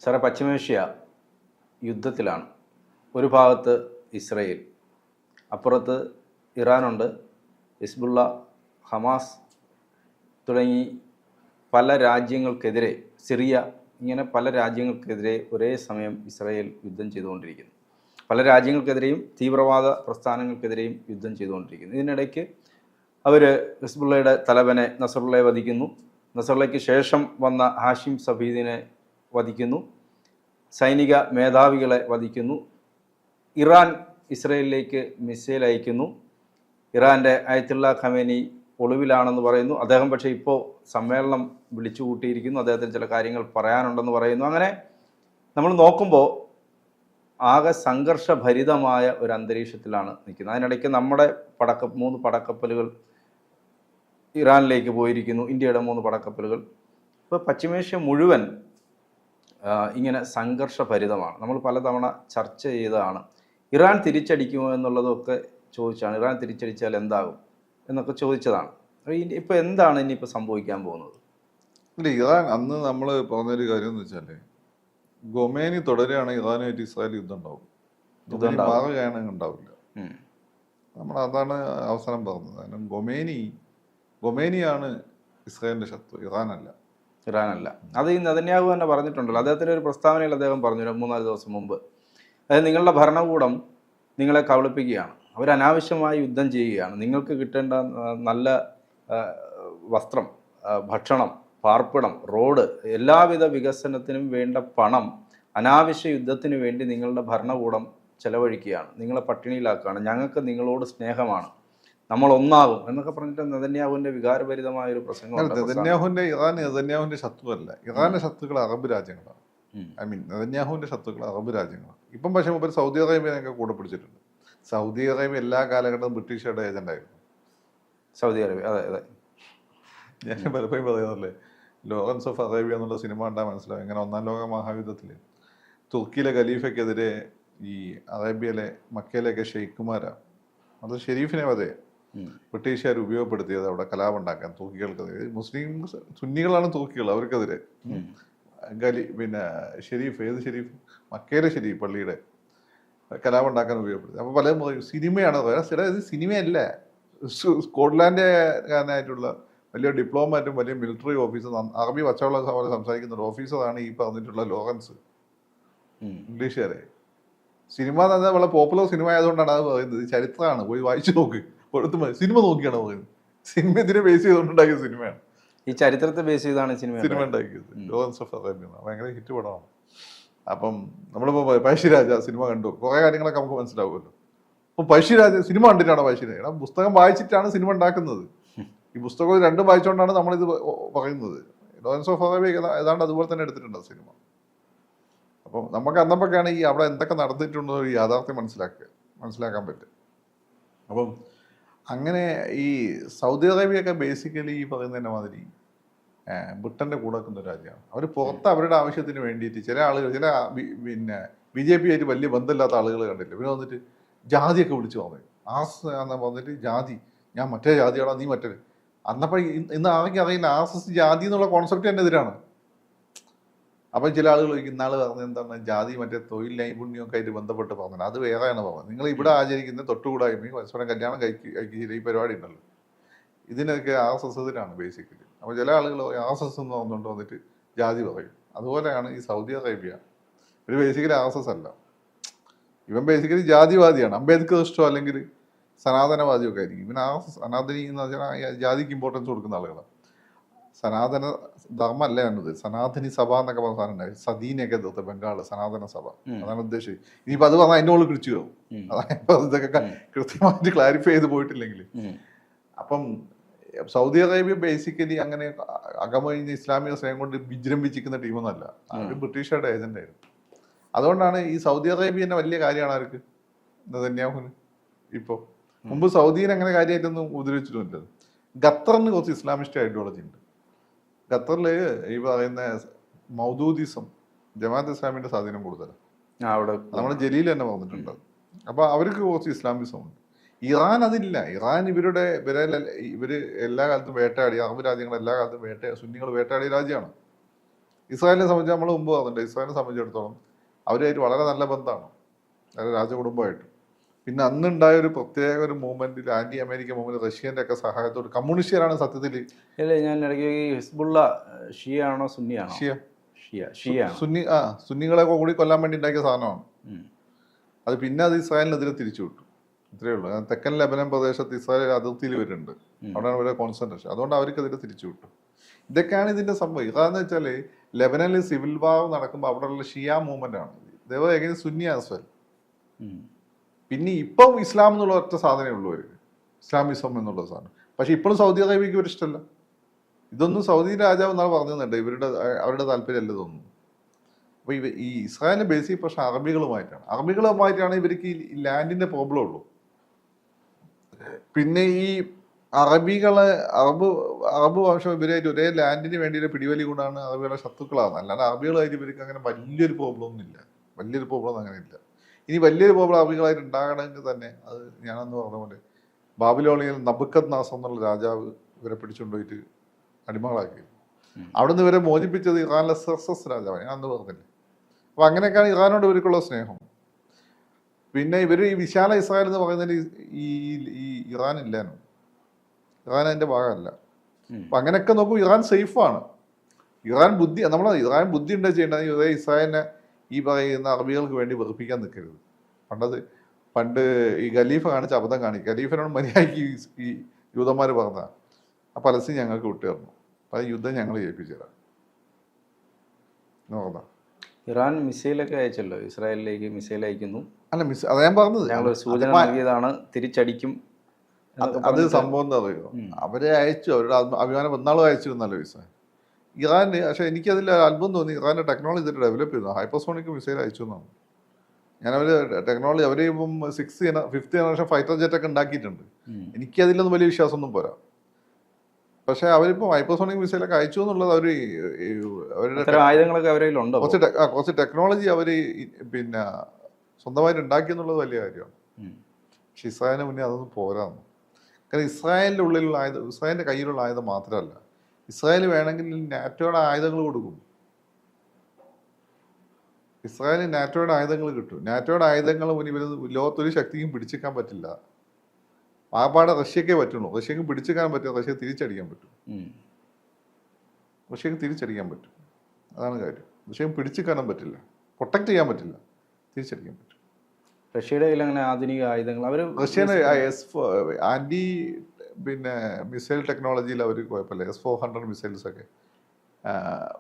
സാറേ, പശ്ചിമേഷ്യ യുദ്ധത്തിലാണ്. ഒരു ഭാഗത്ത് ഇസ്രയേൽ, അപ്പുറത്ത് ഇറാനുണ്ട്, ഹിസ്ബുള്ള, ഹമാസ് തുടങ്ങി പല രാജ്യങ്ങൾക്കെതിരെ, സിറിയ, ഇങ്ങനെ പല രാജ്യങ്ങൾക്കെതിരെ ഒരേ സമയം ഇസ്രയേൽ യുദ്ധം ചെയ്തുകൊണ്ടിരിക്കുന്നു. പല രാജ്യങ്ങൾക്കെതിരെയും തീവ്രവാദ പ്രസ്ഥാനങ്ങൾക്കെതിരെയും യുദ്ധം ചെയ്തുകൊണ്ടിരിക്കുന്നു. ഇതിനിടയ്ക്ക് അവർ ഹിസ്ബുള്ളയുടെ തലവനെ നസറുള്ളയെ വധിക്കുന്നു. നസറുള്ളയ്ക്ക് ശേഷം വന്ന ഹാഷിം സഫീദിനെ വധിക്കുന്നു. സൈനിക മേധാവികളെ വധിക്കുന്നു. ഇറാൻ ഇസ്രയേലിലേക്ക് മിസൈൽ അയക്കുന്നു. ഇറാൻ്റെ അയത്തുള്ള ഖമേനി ഒളിവിലാണെന്ന് പറയുന്നു. അദ്ദേഹം പക്ഷേ ഇപ്പോൾ സമ്മേളനം വിളിച്ചു കൂട്ടിയിരിക്കുന്നു. അദ്ദേഹത്തിന് ചില കാര്യങ്ങൾ പറയാനുണ്ടെന്ന് പറയുന്നു. അങ്ങനെ നമ്മൾ നോക്കുമ്പോൾ ആകെ സംഘർഷഭരിതമായ ഒരു അന്തരീക്ഷത്തിലാണ് നിൽക്കുന്നത്. അതിനിടയ്ക്ക് നമ്മുടെ 3 പടക്കപ്പലുകൾ ഇറാനിലേക്ക് പോയിരിക്കുന്നു. ഇന്ത്യയുടെ 3 പടക്കപ്പലുകൾ. ഇപ്പോൾ പശ്ചിമേഷ്യ മുഴുവൻ ഇങ്ങനെ സംഘർഷഭരിതമാണ്. നമ്മൾ പലതവണ ചർച്ച ചെയ്തതാണ്. ഇറാൻ തിരിച്ചടിക്കുമോ എന്നുള്ളതൊക്കെ ചോദിച്ചാണ്. ഇറാൻ തിരിച്ചടിച്ചാൽ എന്താകും എന്നൊക്കെ ചോദിച്ചതാണ്. ഇപ്പോൾ എന്താണ് ഇനിയിപ്പോൾ സംഭവിക്കാൻ പോകുന്നത്? ഇല്ല, ഇറാൻ അന്ന് നമ്മൾ പറഞ്ഞൊരു കാര്യം എന്ന് വെച്ചാൽ ഖൊമേനി തുടരുകയാണെങ്കിൽ ഇറാനുമായിട്ട് ഇസ്രായേൽ യുദ്ധം ഉണ്ടാവും. മാറുകയാണെങ്കിൽ ഉണ്ടാവില്ല. നമ്മൾ അതാണ് അവസാനം പറഞ്ഞത്. കാരണം ഖൊമേനിയാണ് ഇസ്രായേലിന്റെ ശത്രു, ഇറാനല്ല. അത് ഈ നെതന്യാഹു തന്നെ പറഞ്ഞിട്ടുണ്ടല്ലോ. അദ്ദേഹത്തിൻ്റെ ഒരു പ്രസ്താവനയിൽ അദ്ദേഹം പറഞ്ഞു 3-4 ദിവസം മുമ്പ്. അതായത് നിങ്ങളുടെ ഭരണകൂടം നിങ്ങളെ കബളിപ്പിക്കുകയാണ്, അവർ അനാവശ്യമായി യുദ്ധം ചെയ്യുകയാണ്. നിങ്ങൾക്ക് കിട്ടേണ്ട നല്ല വസ്ത്രം, ഭക്ഷണം, പാർപ്പിടം, റോഡ്, എല്ലാവിധ വികസനത്തിനും വേണ്ട പണം അനാവശ്യ യുദ്ധത്തിന് വേണ്ടി നിങ്ങളുടെ ഭരണകൂടം ചെലവഴിക്കുകയാണ്, നിങ്ങളെ പട്ടിണിയിലാക്കുകയാണ്. ഞങ്ങൾക്ക് നിങ്ങളോട് സ്നേഹമാണ്, നമ്മൾ ഒന്നാകും എന്നൊക്കെ പറഞ്ഞിട്ട് നെതന്യാഹുവിൻ്റെ വികാരഭരിതമായ ഒരു പ്രസംഗം. നെതന്യാഹുവിന്റെ ശത്രുവല്ല, ഇറാന്റെ ശത്രുക്കൾ അറബ് രാജ്യങ്ങളാണ്. നെതന്യാഹുവിന്റെ ശത്രുക്കൾ അറബ് രാജ്യങ്ങളാണ്. ഇപ്പം പക്ഷേ മുമ്പ് സൗദി അറേബ്യനൊക്കെ കൂടെ പിടിച്ചിട്ടുണ്ട്. സൗദി അറേബ്യ എല്ലാ കാലഘട്ടവും ബ്രിട്ടീഷുകാരുടെ ഏജന്റായിരുന്നു. സൗദി അറേബ്യ, അതെ അതെ. ഞാൻ പലപ്പോഴും പറയുന്നല്ലേ, ലോറൻസ് ഓഫ് അറേബ്യ എന്നുള്ള സിനിമ കണ്ടാൽ മനസ്സിലാവും. ഇങ്ങനെ 1-ാം ലോക മഹായുദ്ധത്തിൽ തുർക്കിയിലെ ഖലീഫയ്ക്കെതിരെ ഈ അറേബ്യയിലെ മക്കയിലേക്ക് ഷെയ്ഖുമാരാ, അത് ഷെരീഫിനെ വധേ ബ്രിട്ടീഷുകാർ ഉപയോഗപ്പെടുത്തിയത് അവിടെ കലാപം ഉണ്ടാക്കാൻ തുർക്കികൾക്കെതിരെ. മുസ്ലിം സുന്നികളാണ് തുർക്കികൾ, അവർക്കെതിരെ പിന്നെ ഷെരീഫ് മക്കയിലെ ഷെരീഫ് പള്ളിയുടെ കലാപം ഉണ്ടാക്കാൻ ഉപയോഗപ്പെടുത്തി. അപ്പോൾ പലരും പറയും സിനിമയാണ്. ഇത് സിനിമയല്ല. സ്കോട്ട്ലാൻഡുകാരനായിട്ടുള്ള വലിയ ഡിപ്ലോമാറ്റും വലിയ മിലിറ്ററി ഓഫീസർ, അറബി പച്ചവെള്ള പോലെ സംസാരിക്കുന്ന ഒരു ഓഫീസറാണ് ഈ പറഞ്ഞിട്ടുള്ള ലോറൻസ്. ഇംഗ്ലീഷുകാരെ സിനിമ എന്ന് പറഞ്ഞാൽ വളരെ പോപ്പുലർ സിനിമ ആയതുകൊണ്ടാണ് അത് പറയുന്നത്. ചരിത്രമാണ്, പോയി വായിച്ചു നോക്ക്. സിനിമ നോക്കിയാണ് പറയുന്നത്. സിനിമ ഇതിനെ ബേസ് ചെയ്തുകൊണ്ടുണ്ടാക്കിയ സിനിമയാണ്. ഈ ചരിത്രത്തെ ബേസ് ചെയ്താണ് സിനിമ ഉണ്ടാക്കിയത്. ലോറൻസ് ഓഫ് അറേബ്യ ഭയങ്കര ഹിറ്റ് പടമാണ്. അപ്പം നമ്മളിപ്പോൾ പഴശ്ശിരാജ സിനിമ കണ്ടു, കുറേ കാര്യങ്ങളൊക്കെ നമുക്ക് മനസ്സിലാവുമല്ലോ. അപ്പോൾ പഴശ്ശിരാജ സിനിമ കണ്ടിട്ടാണോ പഴശ്ശിരാജ? പുസ്തകം വായിച്ചിട്ടാണ് സിനിമ ഉണ്ടാക്കുന്നത്. ഈ പുസ്തകം 2 വായിച്ചുകൊണ്ടാണ് നമ്മളിത് പറയുന്നത്. ലോറൻസ് ഓഫ് അറേബ്യ ഏതാണ്ട് അതുപോലെ തന്നെ എടുത്തിട്ടുണ്ട് സിനിമ. അപ്പം നമുക്ക് അന്നപ്പൊക്കെയാണ് ഈ അവിടെ എന്തൊക്കെ നടന്നിട്ടുണ്ടോ ഈ യാഥാർത്ഥ്യം മനസ്സിലാക്കാൻ പറ്റും. അപ്പം അങ്ങനെ ഈ സൗദി അറേബ്യയൊക്കെ ബേസിക്കലി ഈ പറയുന്നതിൻ്റെ മാതിരി ബ്രിട്ടൻ്റെ കൂടെ നിൽക്കുന്ന ഒരു രാജ്യമാണ്. അവർ പുറത്ത് അവരുടെ ആവശ്യത്തിന് വേണ്ടിയിട്ട് ചില ആളുകൾ, പിന്നെ BJP ആയിട്ട് വലിയ ബന്ധമില്ലാത്ത ആളുകൾ കണ്ടില്ല, പിന്നെ വന്നിട്ട് ജാതിയൊക്കെ വിളിച്ചു പറഞ്ഞു. ആർഎസ് വന്നിട്ട് ജാതി, ഞാൻ മറ്റേ ജാതിയാണോ നീ മറ്റേ. അന്നപ്പോൾ ഇന്ന് ആർക്കും അറിയില്ല RSS ജാതി എന്നുള്ള കോൺസെപ്റ്റ് തന്നെ എതിരാണ്. അപ്പം ചില ആളുകൾ ഇന്നാൾ പറഞ്ഞത് എന്താണ്, ജാതി മറ്റേ തൊഴിൽ നൈപുണ്യമൊക്കെ ആയിട്ട് ബന്ധപ്പെട്ട് പറഞ്ഞത്. അത് വേറെയാണ് പറഞ്ഞത്. നിങ്ങൾ ഇവിടെ ആചരിക്കുന്ന തൊട്ടുകൂടായ്മയും പരസ്പരം കല്യാണം കഴിക്കില്ല ഈ പരിപാടി ഉണ്ടല്ലോ, ഇതിനൊക്കെ RSS എതിരാണ് ബേസിക്കലി. അപ്പോൾ ചില ആളുകൾ RSS എന്ന് പറഞ്ഞുകൊണ്ട് വന്നിട്ട് ജാതി പറയും. അതുപോലെയാണ് ഈ സൗദി അറേബ്യ. ഒരു ബേസിക്കലി RSS അല്ല, ഇവൻ ബേസിക്കലി ജാതിവാദിയാണ്. അംബേദ്കറിസ്റ്റോ അല്ലെങ്കിൽ സനാതനവാദിയൊക്കെ ആയിരിക്കും. ഇവൻ RSS സനാതനി എന്ന് പറഞ്ഞാൽ ജാതിക്ക് ഇമ്പോർട്ടൻസ് കൊടുക്കുന്ന ആളുകളാണ്. സനാതന ധർമ്മല്ല എന്നത്, സനാതനി സഭ എന്നൊക്കെ പറഞ്ഞ സാധനം ഉണ്ടായി. സദീനെയൊക്കെ എതിർത്ത് ബംഗാള് സനാതന സഭ, അതാണ് ഉദ്ദേശിച്ചത്. ഇനിയിപ്പോൾ അത് പറഞ്ഞാൽ അതിൻ്റെ ഉള്ളിൽ പിടിച്ചു പോകും. അതായത് ഇതൊക്കെ കൃത്യമായിട്ട് ക്ലാരിഫൈ ചെയ്ത് പോയിട്ടില്ലെങ്കിൽ. അപ്പം സൗദി അറേബ്യ ബേസിക്കലി അങ്ങനെ അകമഴിഞ്ഞ ഇസ്ലാമിക സ്നേഹം കൊണ്ട് വിജൃംഭിച്ചിരിക്കുന്ന ടീമൊന്നുമല്ല. അവർ ബ്രിട്ടീഷുകാരുടെ ഏജന്റായിരുന്നു. അതുകൊണ്ടാണ് ഈ സൗദി അറേബ്യൻ്റെ വലിയ കാര്യമാണ് അവർക്ക്, നെതന്യാഹുവിന്. ഇപ്പോൾ മുമ്പ് സൗദിനെ അങ്ങനെ കാര്യമായിട്ടൊന്നും ഉപദ്രവിച്ചിട്ടുമില്ല. ഖത്തറിന് കുറച്ച് ഇസ്ലാമിസ്റ്റ് ഐഡിയോളജി ഉണ്ട്. ഖത്തറിൽ ഈ പറയുന്ന മൗദൂദിസം, ജമാഅത്ത് ഇസ്ലാമിന്റെ സ്വാധീനം കൂടുതലാണ്. നമ്മുടെ ജലീൽ തന്നെ പറഞ്ഞിട്ടുണ്ട്. അപ്പോൾ അവർക്ക് കുറച്ച് ഇസ്ലാമിസം ഉണ്ട്. ഇറാൻ അതില്ല. ഇറാൻ ഇവര് എല്ലാ കാലത്തും വേട്ടയാടി, അറബ് രാജ്യങ്ങൾ എല്ലാ കാലത്തും സുന്നികൾ വേട്ടയാടിയ രാജ്യമാണ്. ഇസ്രായേലിനെ സംബന്ധിച്ച് നമ്മൾ മുമ്പ് പറഞ്ഞിട്ടുണ്ട്, ഇസ്രായേലിനെ സംബന്ധിച്ചിടത്തോളം അവരുമായിട്ട് വളരെ നല്ല ബന്ധമാണ്, അതായത് രാജകുടുംബമായിട്ട്. പിന്നെ അന്നുണ്ടായ ഒരു പ്രത്യേക ഒരു മൂവ്മെന്റിൽ, ആന്റി അമേരിക്കൻ മൂവ്മെന്റ്, റഷ്യന്റെ ഒക്കെ സഹായത്തോട്, കമ്മ്യൂണിസ്റ്റുകാരാണ് സത്യത്തിൽ ഇല്ല, ഞാൻ ഇടയ്ക്ക് ഈ ഹിസ്ബുള്ള ഷിയ ആണോ സുന്നിയാണോ? ഷിയ ഷിയ സുന്നികളെ കൂടി കൊല്ലാൻ വേണ്ടി ഉണ്ടാക്കിയ സാധനമാണ് അത്. പിന്നെ അത് ഇസ്രായേലിനെതിരെ തിരിച്ചു വിട്ടു, ഇത്രയേ ഉള്ളൂ. തെക്കൻ ലെബനൻ പ്രദേശത്ത് ഇസ്രായേൽ അതിർത്തിയിൽ വരുന്നുണ്ട്, അവിടെയാണ് ഇവരെ കോൺസെൻട്രേഷൻ. അതുകൊണ്ട് അവർക്കെതിരെ തിരിച്ചു വിട്ടു. ഇതൊക്കെയാണ് ഇതിന്റെ സംഭവം. ഇതാന്ന് വെച്ചാൽ ലെബനനിൽ സിവിൽ വാർ നടക്കുമ്പോൾ അവിടെയുള്ള ഷിയ മൂവ്മെന്റ് ആണ്, ദേവ എങ്ങനെ സുന്നി ആസ്വൽ. പിന്നെ ഇപ്പം ഇസ്ലാം എന്നുള്ള ഒറ്റ സാധനമേ ഉള്ളൂ അവർക്ക്, ഇസ്ലാമിസം എന്നുള്ള സാധനം. പക്ഷെ ഇപ്പോഴും സൗദി അറേബ്യക്ക് ഒരു ഇഷ്ടമല്ല. ഇതൊന്നും സൗദി രാജാവ് എന്നാണ് പറഞ്ഞിട്ടുണ്ട്, അവരുടെ താല്പര്യമല്ല ഇതൊന്നും. അപ്പോൾ ഈ ഇസ്രായേലിന്റെ ബേസിക് പക്ഷെ അറബികളുമായിട്ടാണ് ഇവർക്ക് ഈ ലാൻഡിന്റെ പ്രോബ്ലം ഉള്ളൂ. പിന്നെ ഈ അറബ് വംശം ഇവരായിട്ട് ഒരേ ലാൻഡിന് വേണ്ടിയുള്ള പിടിവലി കൊണ്ടാണ് അറബികളുടെ ശത്രുക്കളാണ്. അല്ലാതെ അറബികളായിട്ട് ഇവർക്ക് അങ്ങനെ വലിയൊരു പ്രോബ്ലം ഒന്നുമില്ല, വലിയൊരു പ്രോബ്ലം അങ്ങനെ ഇല്ല. ഇനി വലിയൊരു പ്രോബ്ലം അറബികളായിട്ട് ഉണ്ടാകണമെങ്കിൽ തന്നെ അത് ഞാനെന്ന് പറഞ്ഞ പോലെ ബാബിലോണിയയിൽ നബുക്കദ്നേസർ എന്നുള്ള രാജാവ് ഇവരെ പിടിച്ചുകൊണ്ടുപോയിട്ട് അടിമകളാക്കി. അവിടെ നിന്ന് ഇവരെ മോചിപ്പിച്ചത് ഇറാനിലെ സെർസസ് രാജാവാണ്, ഞാൻ അന്ന് പറഞ്ഞില്ലേ. അപ്പൊ അങ്ങനെയൊക്കെയാണ് ഇറാനോട് ഇവർക്കുള്ള സ്നേഹം. പിന്നെ ഇവര് ഈ വിശാല ഇസ്രായേൽ എന്ന് പറയുന്നതിൽ ഈ ഇറാൻ ഇല്ലാനും, ഇറാൻ അതിന്റെ ഭാഗമല്ല. അപ്പൊ അങ്ങനെയൊക്കെ നോക്കും, ഇറാൻ സേഫാണ്. ഇറാൻ ബുദ്ധി എന്താ ചെയ്യേണ്ടത്? ഇതേ ഇസ്രായേലിനെ ഈ പറയുന്ന അറബികൾക്ക് വേണ്ടി വെറുപ്പിക്കാൻ നിൽക്കരുത്. പണ്ട് ഈ ഖലീഫ കാണിച്ച അബദ്ധം കാണിക്കും. ഖലീഫിനോട് മര്യാദയ്ക്ക് ഈ യൂതന്മാർ പറഞ്ഞ ആ പലസ്തീൻ ഞങ്ങൾക്ക് വിട്ടുതരണം, അപ്പൊ ആ യുദ്ധം ഞങ്ങൾ ജയിപ്പിച്ചു തരാം. ഇറാൻ മിസൈലൊക്കെ അയച്ചല്ലോ, ഇസ്രായേലിലേക്ക് മിസൈൽ അയക്കുന്നു. അല്ല, അതാ ഞാൻ പറഞ്ഞത്, ഞങ്ങൾ സൂചന നൽകിയതാണ്, തിരിച്ചടിക്കും. അത് സംഭവം എന്താ അറിയോ, അവരെ അയച്ചു, അവരുടെ അഭിമാനം വന്നാളും അയച്ചിരുന്നല്ലോ ഇസ്രായേൽ. ഇറാന്. പക്ഷെ എനിക്കതിൽ അത്ഭുതം തോന്നി, ഇറാന്റെ ടെക്നോളജി ഇതിൽ ഡെവലപ്പ് ചെയ്തു, ഹൈപ്പർസോണിക് മിസൈൽ അയച്ചു എന്നാണ്. ഞാനവര് ടെക്നോളജി, അവര് ഇപ്പം 5th ജനറേഷൻ ഫൈറ്റർ ജെറ്റ് ഒക്കെ ഉണ്ടാക്കിയിട്ടുണ്ട്. എനിക്കതിലൊന്നും വലിയ വിശ്വാസമൊന്നും പോരാ. പക്ഷെ അവരിപ്പം ഹൈപ്പർസോണിക് മിസൈലൊക്കെ അയച്ചു എന്നുള്ളത് അവരുടെ ആയുധങ്ങളൊക്കെ അവരിലുണ്ടോ, കുറച്ച് ടെക്നോളജി അവര് പിന്നെ സ്വന്തമായിട്ട് ഉണ്ടാക്കി എന്നുള്ളത് വലിയ കാര്യമാണ്. പക്ഷെ ഇസ്രായേലിന് മുന്നേ അതൊന്നും പോരാന്ന്. കാരണം ഇസ്രായേലിൻ്റെ ഉള്ളിലുള്ള ആയുധം, ഇസ്രായേലിൻ്റെ കയ്യിലുള്ള ആയുധം മാത്രമല്ല, ഇസ്രായേൽ വേണമെങ്കിൽ നാറ്റോയുടെ ആയുധങ്ങൾ കൊടുക്കും. ഇസ്രായേലിന് നാറ്റോയുടെ ആയുധങ്ങൾ കിട്ടും. നാറ്റോയുടെ ആയുധങ്ങൾ മുന്നിൽ ലോകത്തൊരു ശക്തിക്കും പിടിച്ചേക്കാൻ പറ്റില്ല. ആപ്പാടെ റഷ്യക്കേ പറ്റുള്ളൂ. റഷ്യക്ക് പിടിച്ചേക്കാൻ പറ്റും, റഷ്യ തിരിച്ചടിക്കാൻ പറ്റും. റഷ്യക്ക് തിരിച്ചടിക്കാൻ പറ്റും, അതാണ് കാര്യം. റഷ്യക്ക് പിടിച്ചേക്കാനും പറ്റില്ല, പ്രൊട്ടക്ട് ചെയ്യാൻ പറ്റില്ല, തിരിച്ചടിക്കാൻ പറ്റും. റഷ്യയുടെ കയ്യിൽ അങ്ങനെ ആധുനിക ആയുധങ്ങൾ, അവർ റഷ്യന് ആന്റി പിന്നെ മിസൈൽ ടെക്നോളജിയിൽ അവർ കുഴപ്പമില്ല. S-400 മിസൈൽസ് ഒക്കെ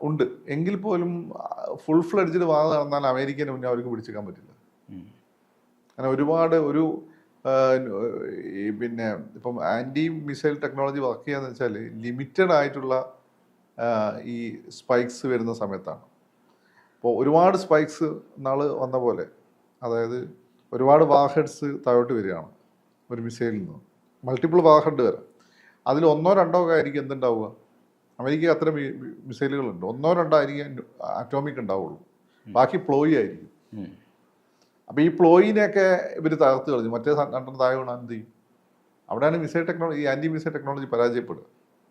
ഉണ്ട്. എങ്കിൽ പോലും ഫുൾ ഫ്ലെഡ്ജിൽ വാങ്ങ നടന്നാൽ അമേരിക്കന് മുന്നേ അവർക്ക് പിടിച്ചേക്കാൻ പറ്റില്ല. അങ്ങനെ ഒരുപാട് പിന്നെ ഇപ്പം ആന്റി മിസൈൽ ടെക്നോളജി വർക്ക് ചെയ്യാന്ന് വെച്ചാൽ ലിമിറ്റഡ് ആയിട്ടുള്ള ഈ സ്പൈക്സ് വരുന്ന സമയത്താണ്. അപ്പോൾ ഒരുപാട് സ്പൈക്സ് നാള് വന്ന പോലെ, അതായത് ഒരുപാട് വാർഹെഡ്സ് താഴോട്ട് വരികയാണ് ഒരു മിസൈലിൽ നിന്ന്, മൾട്ടിപ്പിൾ വാർഹെഡ് വരാം. അതിൽ 1-2 ആയിരിക്കും എന്തുണ്ടാവുക, അമേരിക്ക അത്ര മിസൈലുകളുണ്ട്, 1-2 ആയിരിക്കും അറ്റോമിക് ഉണ്ടാവുള്ളൂ, ബാക്കി പ്ലോയി ആയിരിക്കും. അപ്പോൾ ഈ പ്ലോയിനെയൊക്കെ ഇവർ തകർത്ത് കളഞ്ഞു. മറ്റേ 2 താഴെ വീണാൽ എന്ത് ചെയ്യും? അവിടെയാണ് മിസൈൽ ടെക്നോളജി, ഈ ആന്റി മിസൈൽ ടെക്നോളജി പരാജയപ്പെടുക.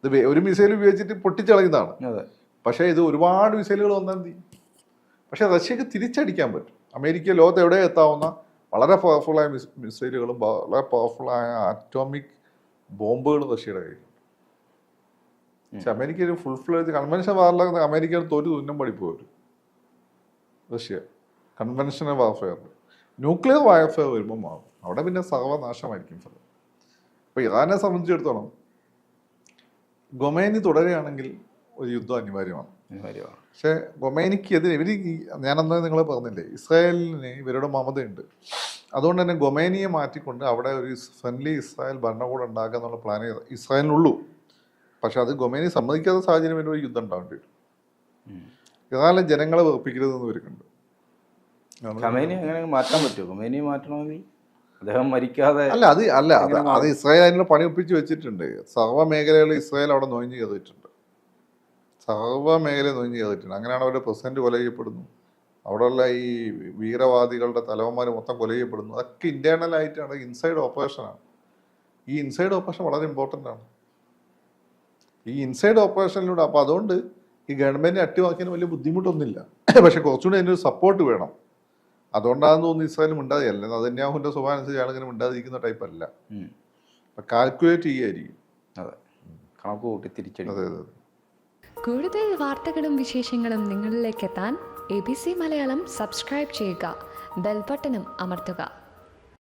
ഇത് ഒരു മിസൈൽ ഉപയോഗിച്ചിട്ട് പൊട്ടിച്ചളയുന്നതാണ്. പക്ഷേ ഇത് ഒരുപാട് മിസൈലുകൾ വന്നാൽ എന്ത് ചെയ്യും? പക്ഷേ റഷ്യക്ക് തിരിച്ചടിക്കാൻ പറ്റും. അമേരിക്ക ലോകത്ത് എവിടെ എത്താവുന്ന വളരെ പവർഫുള്ളായ മിസൈലുകളും വളരെ പവർഫുള്ളായ അറ്റോമിക് ബോംബുകളും റഷ്യയുടെ കയ്യിലുണ്ട്. പക്ഷെ അമേരിക്ക ഒരു ഫുൾ ഫ്ലെഡ്ജ് കൺവെൻഷൻ വാറിലൊക്കെ അമേരിക്കയിൽ തോറ്റു തുന്നം പഠിപ്പോരും. റഷ്യ കൺവെൻഷണൽ വാർഫെയറിൽ, ന്യൂക്ലിയർ വാർഫെയർ വരുമ്പോൾ മാറും. അവിടെ പിന്നെ സർവനാശമായിരിക്കും ഫലം. അപ്പോൾ ഇറാനെ സംബന്ധിച്ചിടത്തോളം ഖൊമൈനി തുടരുകയാണെങ്കിൽ ഒരു യുദ്ധം അനിവാര്യമാണ്. പക്ഷെ ഖൊമൈനിക്കെതിരെ ഞാനന്ന് നിങ്ങൾ പറഞ്ഞില്ലേ, ഇസ്രായേലിന് ഇവരുടെ മമതയുണ്ട്. അതുകൊണ്ട് തന്നെ ഖൊമൈനിയെ മാറ്റിക്കൊണ്ട് അവിടെ ഒരു ഫ്രണ്ട്ലി ഇസ്രായേൽ ഭരണകൂടം ഉണ്ടാക്കുക എന്നുള്ള പ്ലാനേ ഇസ്രായേലിനുള്ളൂ. പക്ഷെ അത് ഖൊമൈനി സമ്മതിക്കാത്ത സാഹചര്യം വരുമ്പോൾ ഒരു യുദ്ധം ഉണ്ടാവേണ്ടി വരും. ഇറാനിലെ ജനങ്ങളെ വെറുപ്പിക്കരുതെന്ന് വരുന്നുണ്ട്. ഖൊമൈനി അങ്ങനെ മാറ്റാൻ പറ്റുമോ? ഖൊമൈനി മാറ്റണമെങ്കിൽ അദ്ദേഹം മരിക്കാതെ അത് ഇസ്രായേൽ അതിനുള്ള പണി ഒപ്പിച്ച് വെച്ചിട്ടുണ്ട്. സർവ്വ മേഖലകളിൽ ഇസ്രായേൽ അവിടെ നൊയിഞ്ഞ് ചെയ്തിട്ടുണ്ട്. സർവ്വ മേഖല നൊയിഞ്ഞ് ചെയ്തിട്ടുണ്ട്. അങ്ങനെയാണ് അവരുടെ പ്രസിഡന്റ് കൊല ചെയ്യപ്പെടുന്നു, അവിടെയുള്ള ഈ വീരവാദികളുടെ തലവന്മാർ മൊത്തം കൊല ചെയ്യപ്പെടുന്നു. അതൊക്കെ ഇന്റേണൽ ആയിട്ടാണ്, ഇൻസൈഡ് ഓപ്പറേഷനാണ്. ഈ ഇൻസൈഡ് ഓപ്പറേഷൻ വളരെ ഇമ്പോർട്ടൻ്റ് ആണ്. ഈ ഇൻസൈഡ് ഓപ്പറേഷനിലൂടെ അപ്പോൾ അതുകൊണ്ട് ഈ ഗവൺമെന്റിനെ അട്ടിവാക്കിയതിന് വലിയ ബുദ്ധിമുട്ടൊന്നുമില്ല. പക്ഷെ കുറച്ചുകൂടി അതിനൊരു സപ്പോർട്ട് വേണം. അതുകൊണ്ടാണെന്ന് തോന്നുന്നു ഇസ്രായേലും മിണ്ടാതെയല്ല. നെതന്യാഹുവിന്റെ സ്വഭാവം അനുസരിച്ച് ആളിങ്ങനെ മിണ്ടാതിരിക്കുന്ന ടൈപ്പ് അല്ല. കാൽക്കുലേറ്റ് ചെയ്യായിരിക്കും. അതെ, കണക്ക് കൂട്ടി തിരിച്ചടി. അതെ അതെ. കൂടുതൽ വാർത്തകളും വിശേഷങ്ങളും നിങ്ങളിലേക്ക് എത്താൻ ABC മലയാളം സബ്സ്ക്രൈബ് ചെയ്യുക, ബെൽബട്ടനും അമർത്തുക.